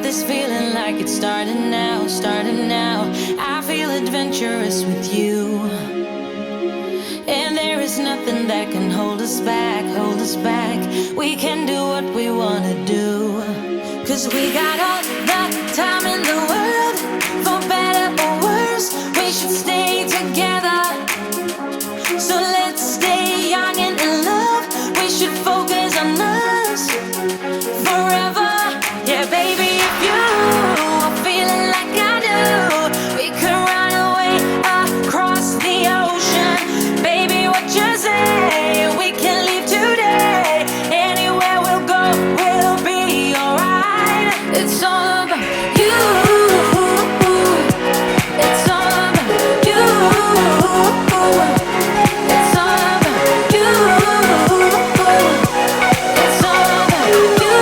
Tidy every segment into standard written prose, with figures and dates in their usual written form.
this feeling like it's starting now, starting now. I feel adventurous with you, and there is nothing that can hold us back, hold us back. We can do what we wanna do, 'cause we got all the time in the world. For better or worse, we should stay together. So let's stay young and in love. We should focus on us forever. Yeah, baby, if you are feeling like I do, we could run away across the ocean. Baby, what you say? We can leave today. Anywhere we'll go, we'll be alright. It's all about you. It's all about you. It's all about you. It's all about you.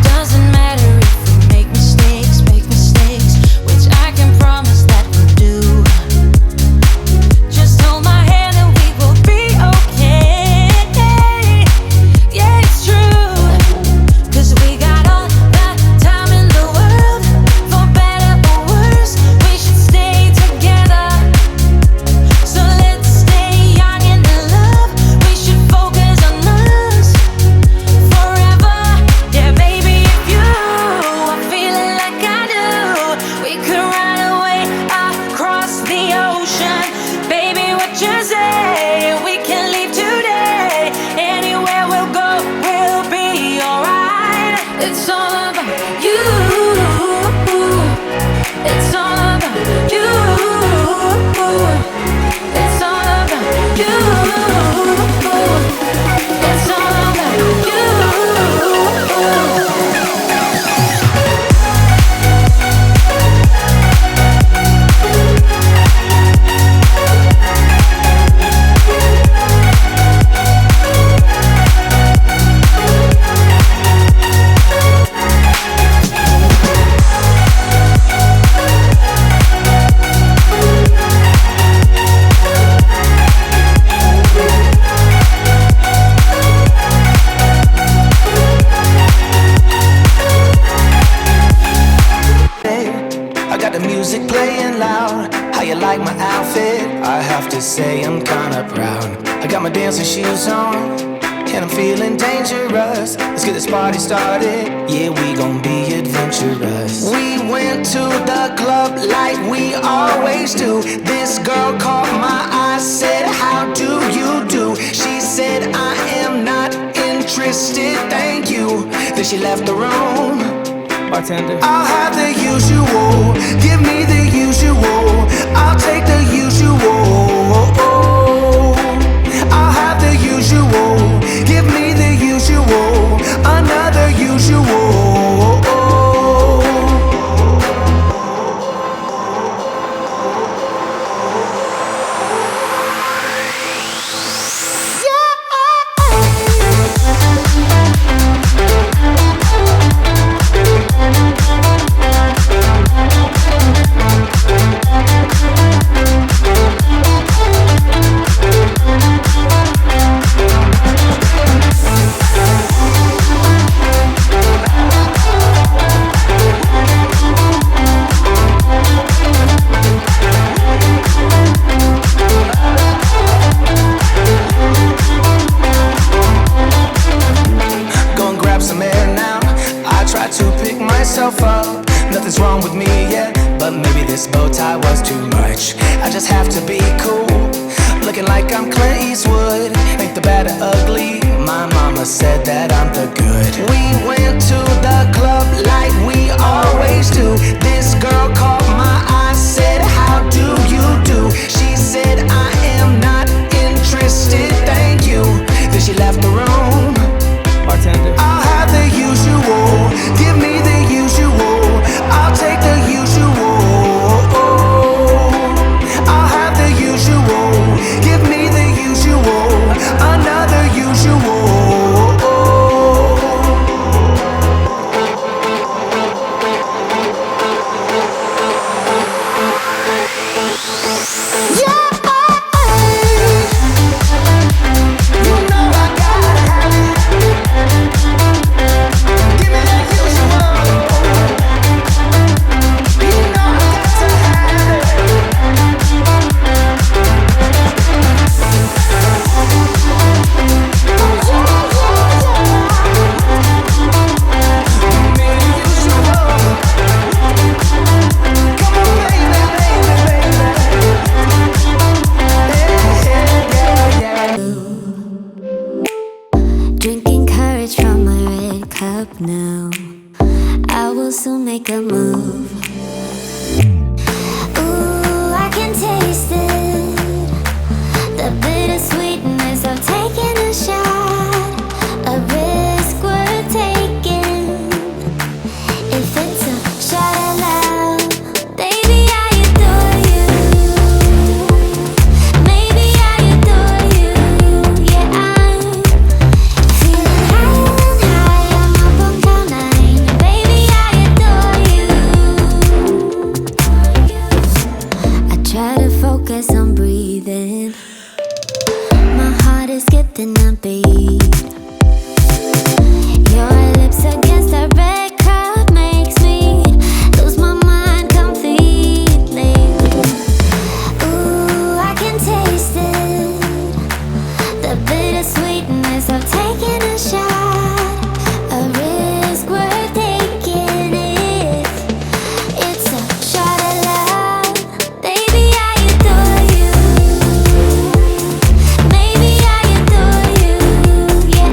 Doesn't matter if we make mistakes, which I can promise that we'll do. Just hold my hand and we will be okay. Yeah, it's true, 'cause we got all the time in the world. For better or worse, we should stay together. So let's stay young and in love. We should focus on us forever. Yeah, baby, if you are feeling like I do, we could run away across the ocean. Baby, what you say? We can leave today. Anywhere we'll go, we'll be alright. It's all about you. It's all about you. It's all about you. It's all about you. I got the music playing loud. How you like my outfit? I have to say I'm kinda proud. I got my dancing shoes on, and I'm feeling dangerous. Let's get this party started. Yeah, we gon' be adventurous. We went to the club like we always do. This girl caught my eye, said, "How do you do?" She said, "I am not interested, thank you." Then she left the room. Bartender, I'll have the usual. Give me the usual. I'll take the usual. I'll have the usual. Give me the usual. Another usual. Up. Nothing's wrong with me yet, but maybe this bow tie was too much. I just have to be cool, looking like I'm Clint Eastwood. Ain't the bad or ugly, my mama said that I'm the good. We went to the club like we always do. This girl caught my eye, said, "How do you do?" She said, "I am not interested, thank you." Then she left the room. as I'm breathing. My heart is skipping a beat. Your lips against the red cup makes me lose my mind completely. Ooh, I can taste it, the bittersweetness of taking a shot, a risk worth taking it. It's a shot of love, baby, I adore you. Maybe I adore you, yeah,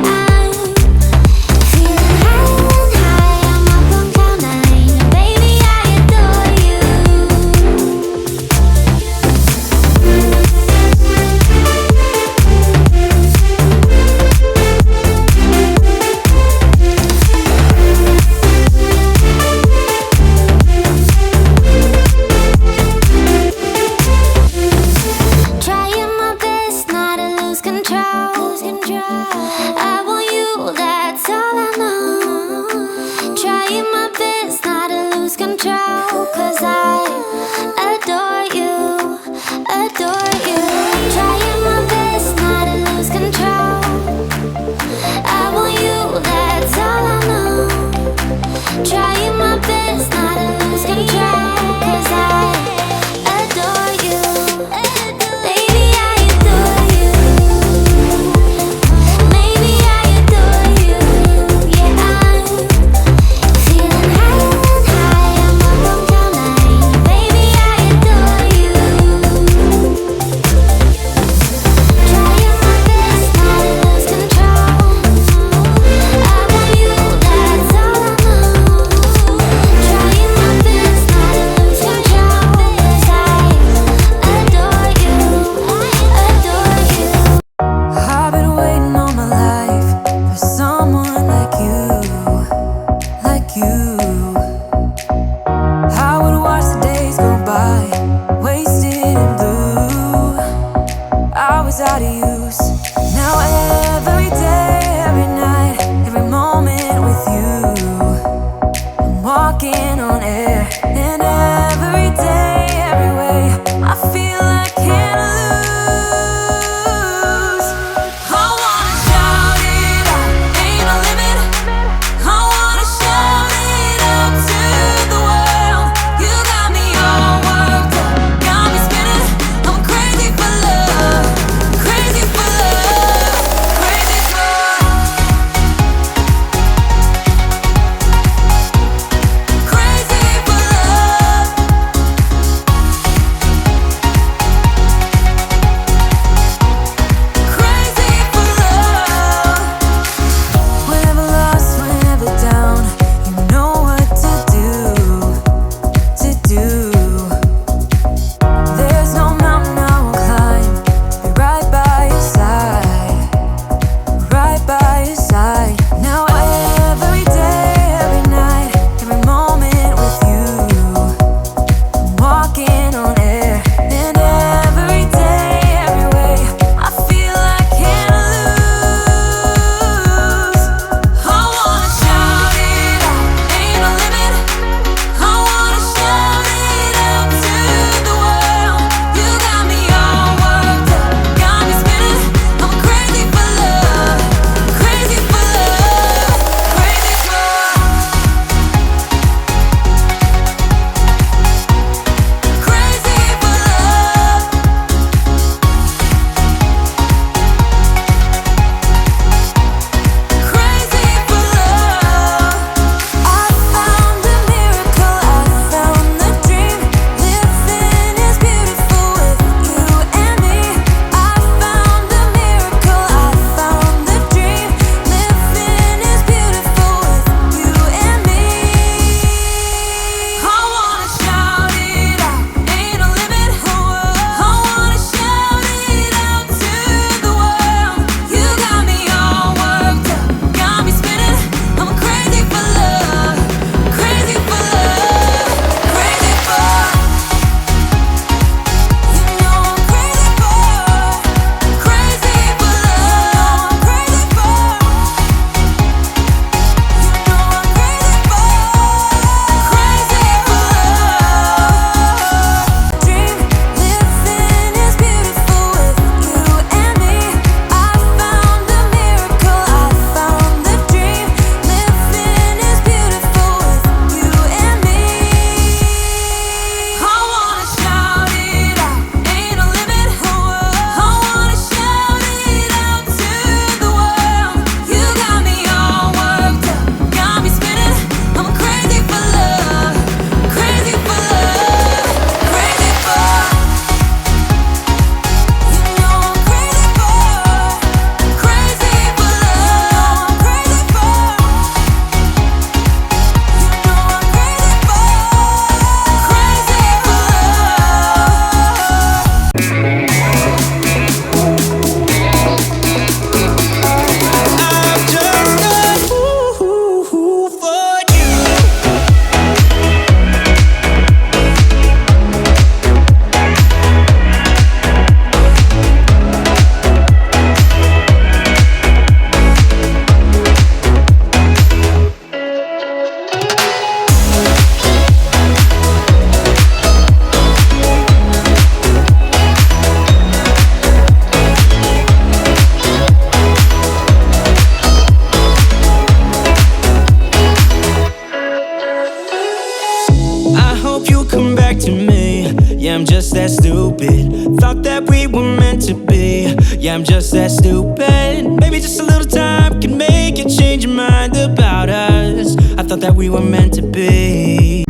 back to me. Yeah, I'm just that stupid. Thought that we were meant to be. Yeah, I'm just that stupid. Maybe just a little time can make you change your mind about us. I thought that we were meant to be.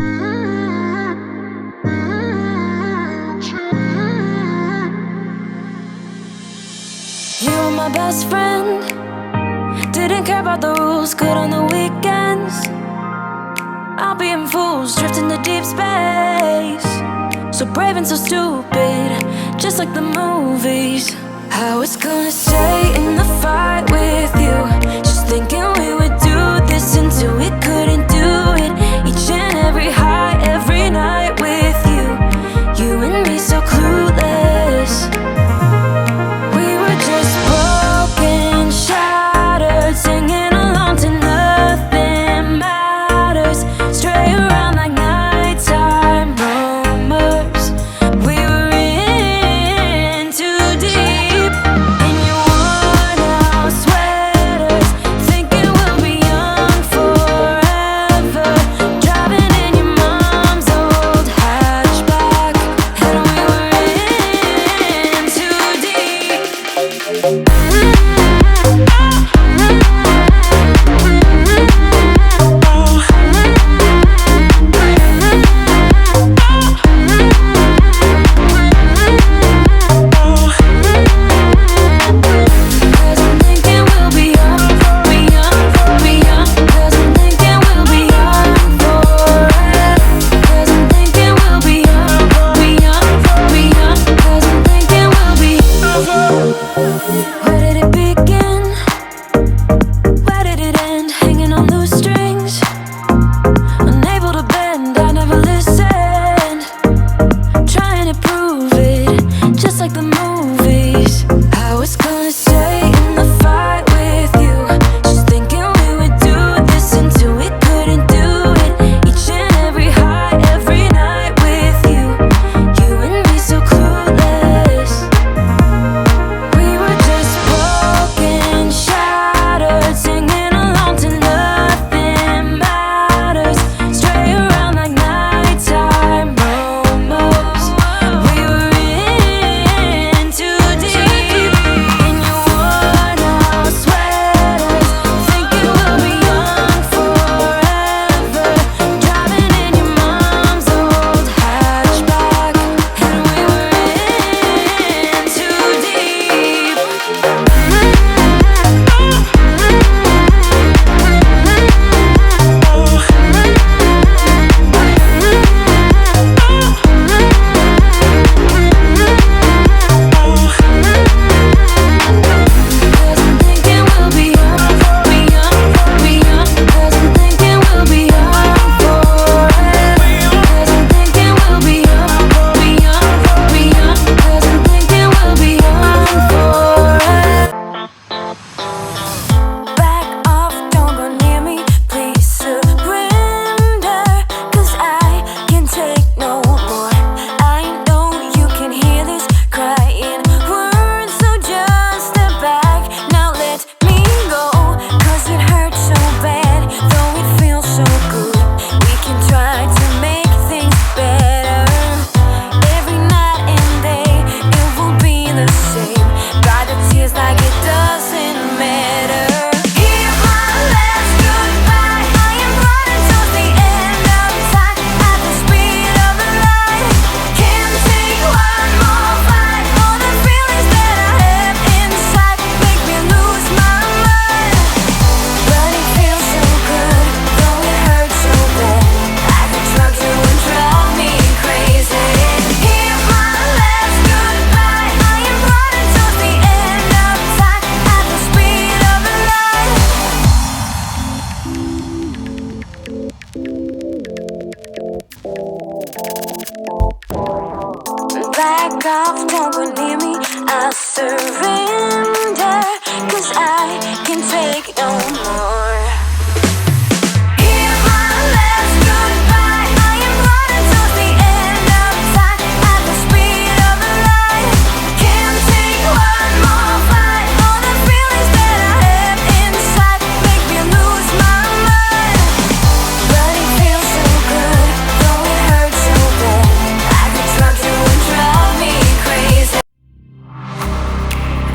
You were my best friend. Didn't care about the rules, good on the weekends. I'll be in fools, drifting to deep space. So brave and so stupid, just like the movies. I was gonna stay in the fight with you, just thinking we would do this until we couldn't do it. Each and every high, every night with you. You and me so clueless. We were just broken, shattered, singing along to nothing matters. Stray around like nighttime rumors. We were in too deep. In your worn out sweaters, thinking we'll be young forever. Driving in your mom's old hatchback, and we were in too deep. Cause I'm thinking we'll be young, be young, be young. Cause I'm thinking we'll be young forever. Cause I'm thinking we'll be young, be young, be young. Cause I'm thinking we'll be. Where did it begin? Where did it end? Hanging on loose strings, unable to bend. I never listened, trying to prove it, just like the movies. I was gonna stay in the fight with you, just thinking we would do this until we couldn't do it. Each and every high, every night with you. You and me so clueless. We were just broken, shattered, singing along to nothing matters. Stray around like nighttime rumors. We were in too deep. In your worn out sweaters, thinking we'll be young forever. Driving in your mom's old hatchback, and we were in too deep. Cause I'm thinking we'll be young, be young, be young. Cause I'm thinking we'll be young forever. Cause I'm thinking we'll be young, be young, be young. Cause I'm thinking we'll be young forever. Back off, don't go near me, please surrender. Cause I can take no more. I know you can hear this crying words, so just step back, now let me go. Cause it hurts so bad, though it feels so good. We can try to make things better. Every night and day, it will be the same. Dry the tears like it doesn't matter. Hear my last goodbye. I am running towards the end of time at the speed of the light. Can't take one more fight. All the feelings that I have inside make me lose my mind. But it feels so good, though it hurts so bad. I could drug you and drive me crazy. Hear my last goodbye. I am running towards the end of time at the speed of the light. Back off, don't go near me. I surrender, cause I can take no more. Hear my last goodbye. I am running towards the end of time at the speed of the light. Can't take one more fight. All the feelings that I have inside make me lose my mind. But it feels so good, though it hurts so bad.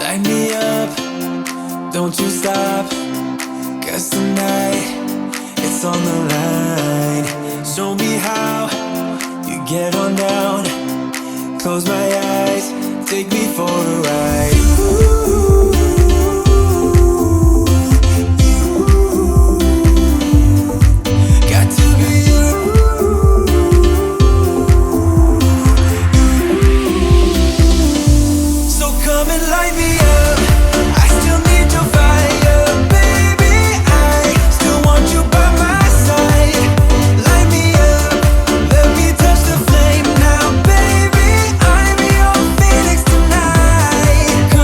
Light me up, don't you stop. 'Cause tonight it's on the line. Show me how you get on down. Close my eyes, take me for a ride. Got to be you. So come and light me up. I still need your fire, baby. I still want you by my side. Light me up, let me touch the flame now, baby. I'm your phoenix tonight.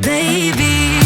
baby.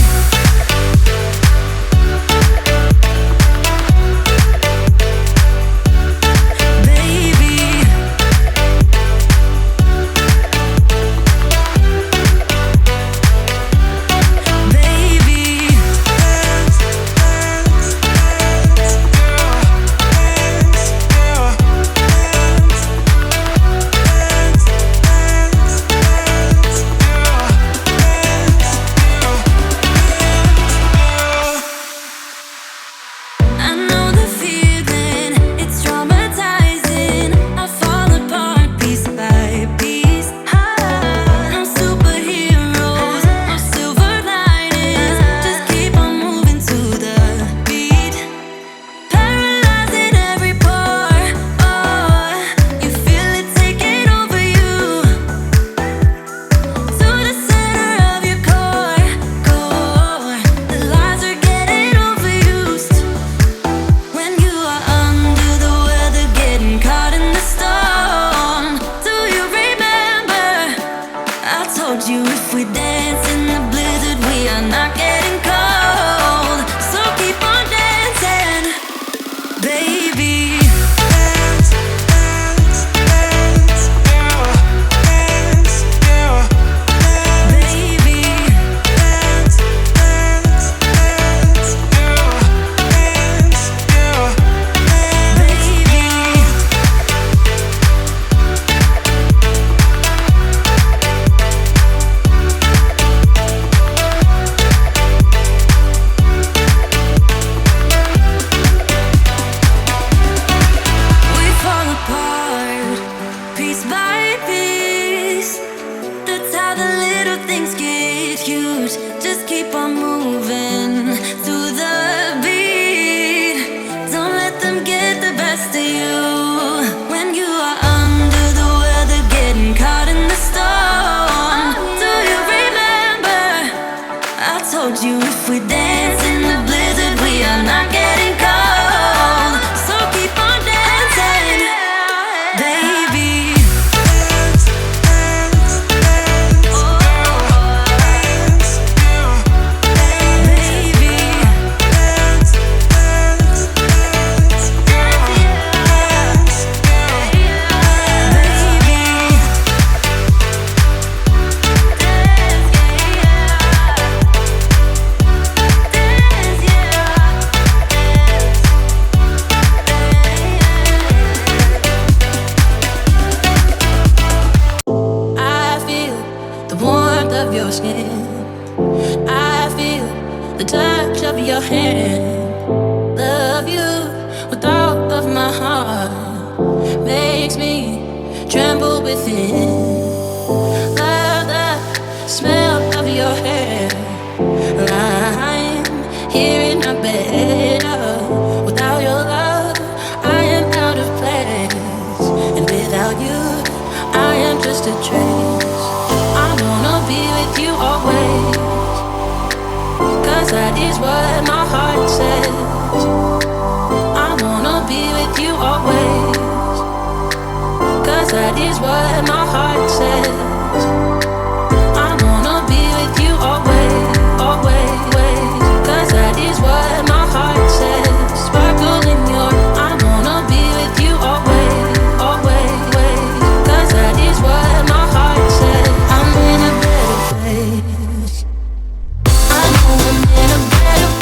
I'm in a better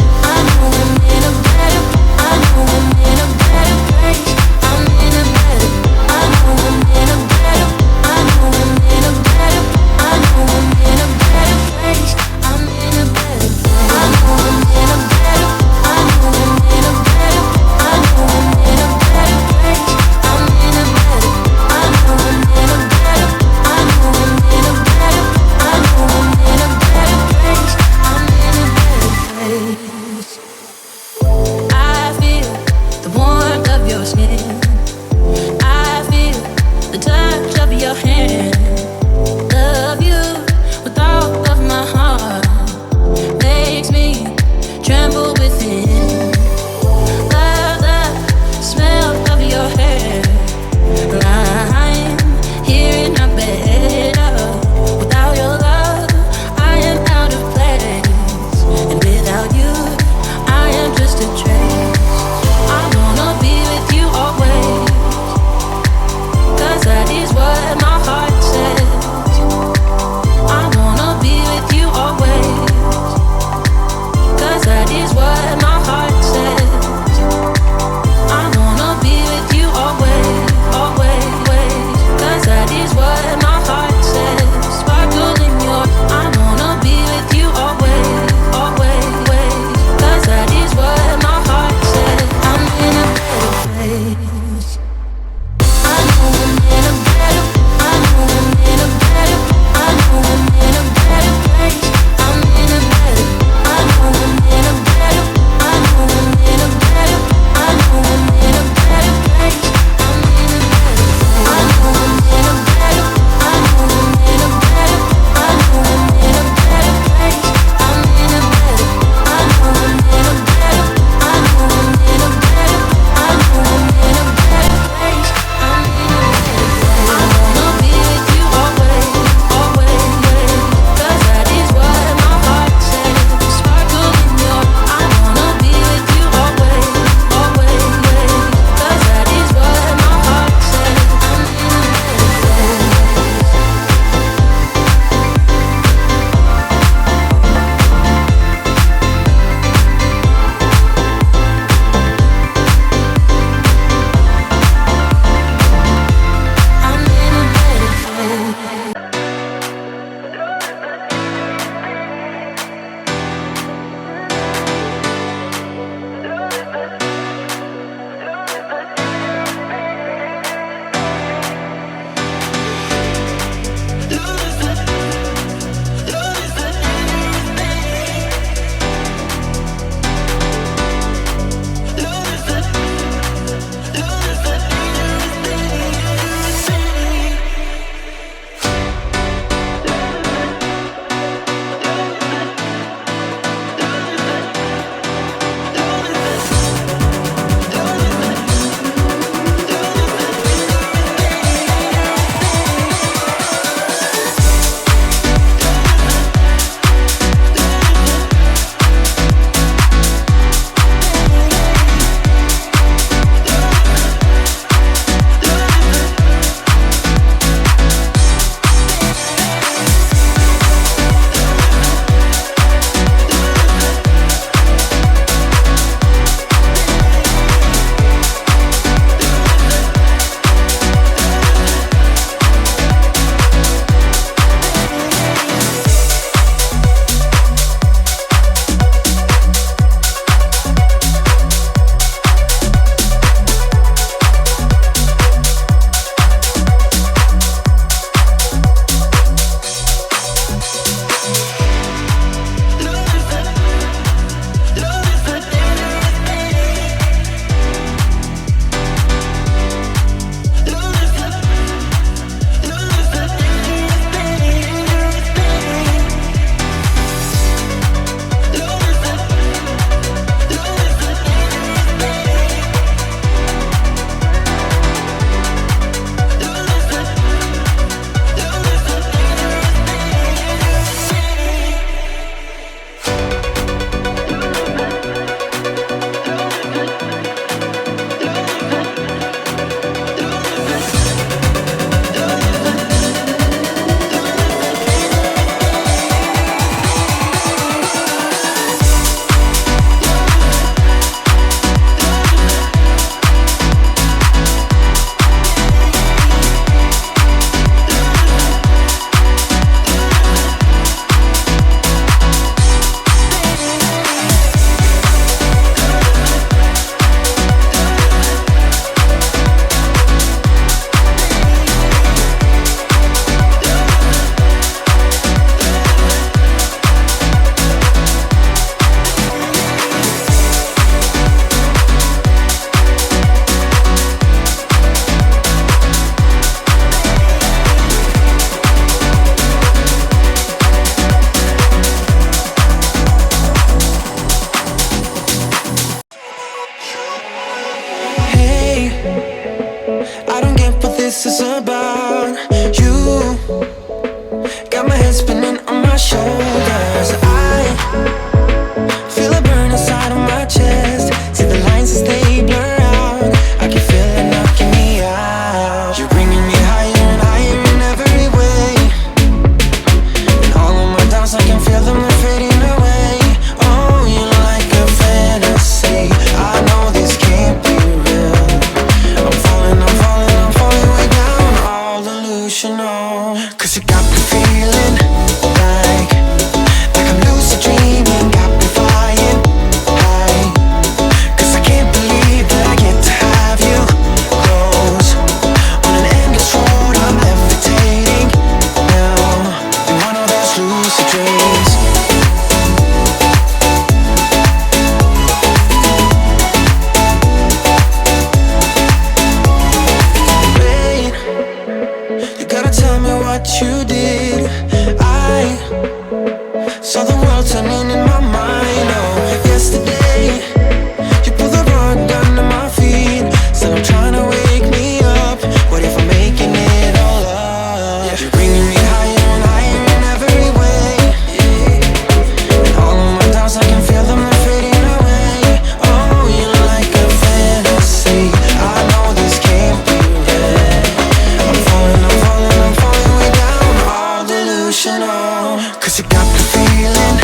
you got me feeling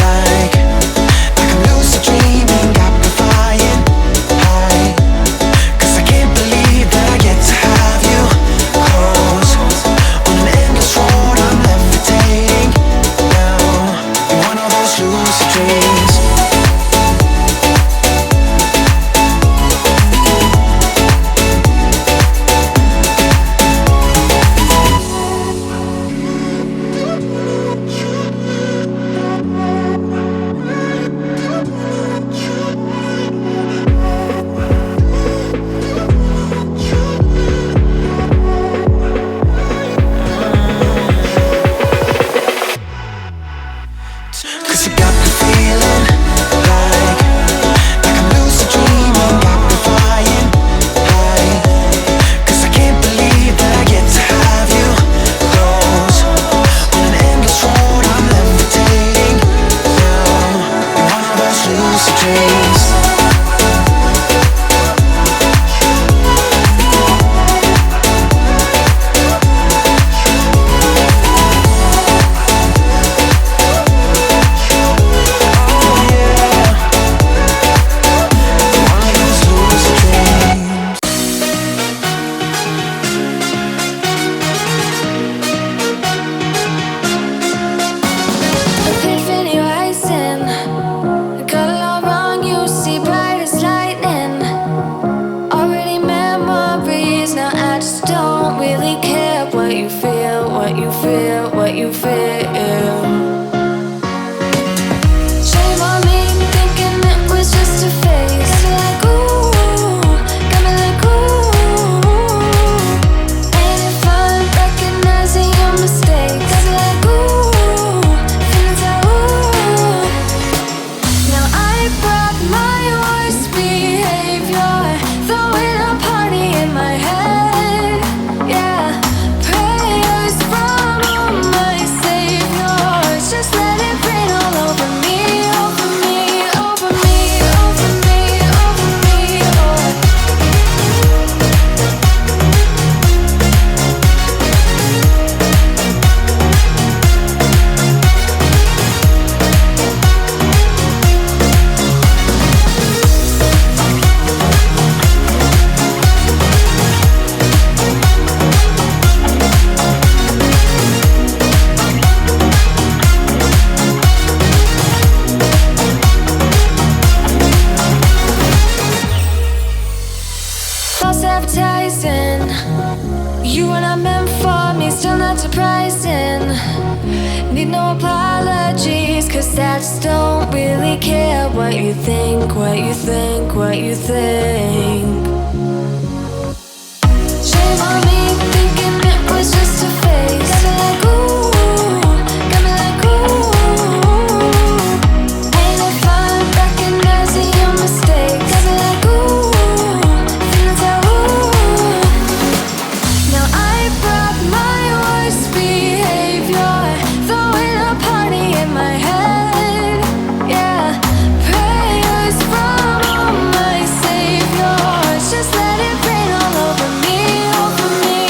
like I'm lucid dreaming, got me flying high. 'Cause I can't believe that I get to have you close. On an endless road I'm levitating now, in one of those lucid dreams. Just let it rain all over me, over me.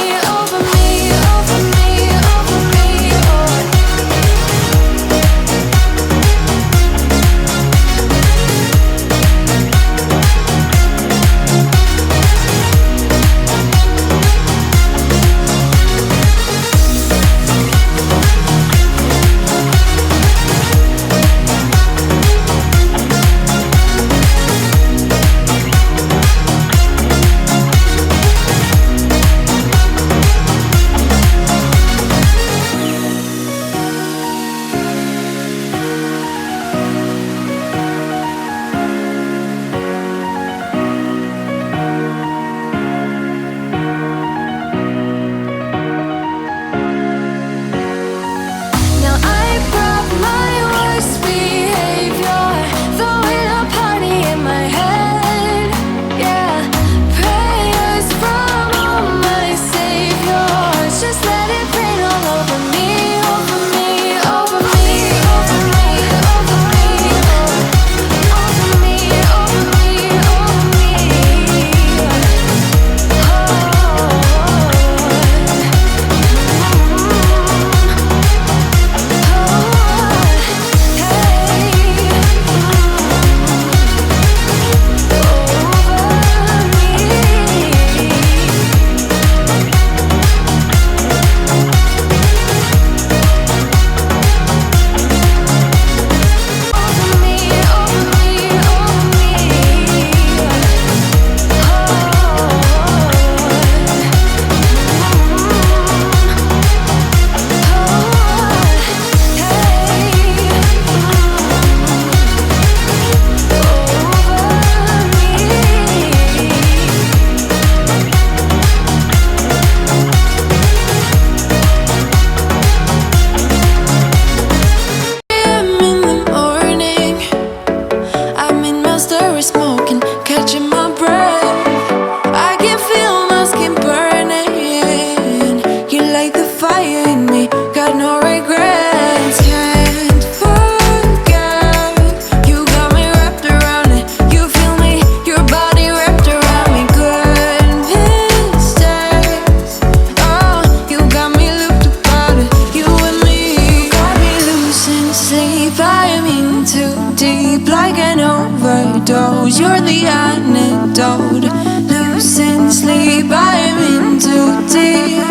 overdose. You're the antidote. Losing sleep, I am in too deep.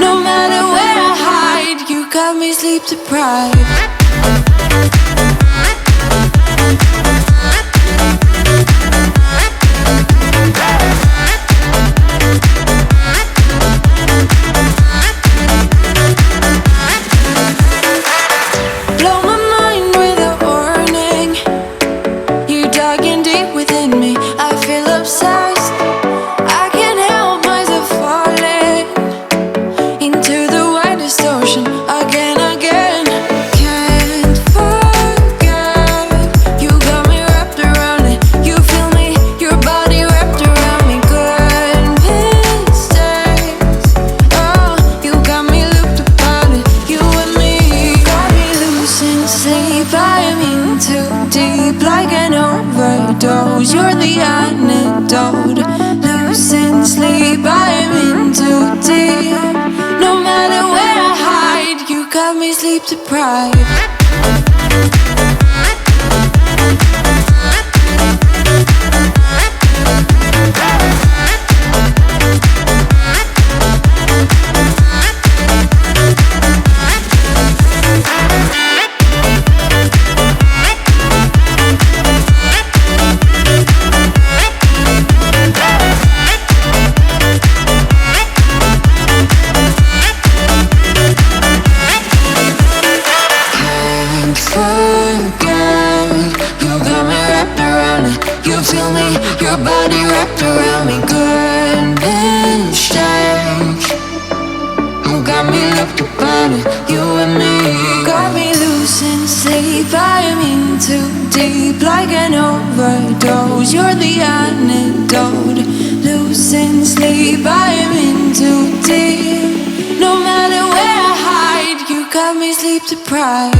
No matter where I hide, you got me sleep deprived. Blow my mind with a warning. You're digging deep within me. I feel obsessed. I can't help myself falling into the widest ocean again, again. Can't forget. You got me wrapped around it. You feel me, your body wrapped around me. Good mistakes. Oh, you got me looped about it. You and me got me losing sleep. I am in too deep, like an overdose. You're the antidote. Losing sleep, I am in too deep. No matter where I hide, you got me sleep deprived. Forget. You got me wrapped around it. You feel me, your body wrapped around me. Good mistake. You got me looped about it. You and me got me losing sleep. I am in too deep, like an overdose. You're the antidote. Losing sleep, I am in too deep. No matter where I hide, you got me sleep deprived.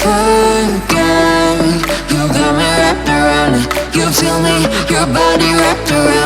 Forget. You got me wrapped around it. You feel me, your body wrapped around me.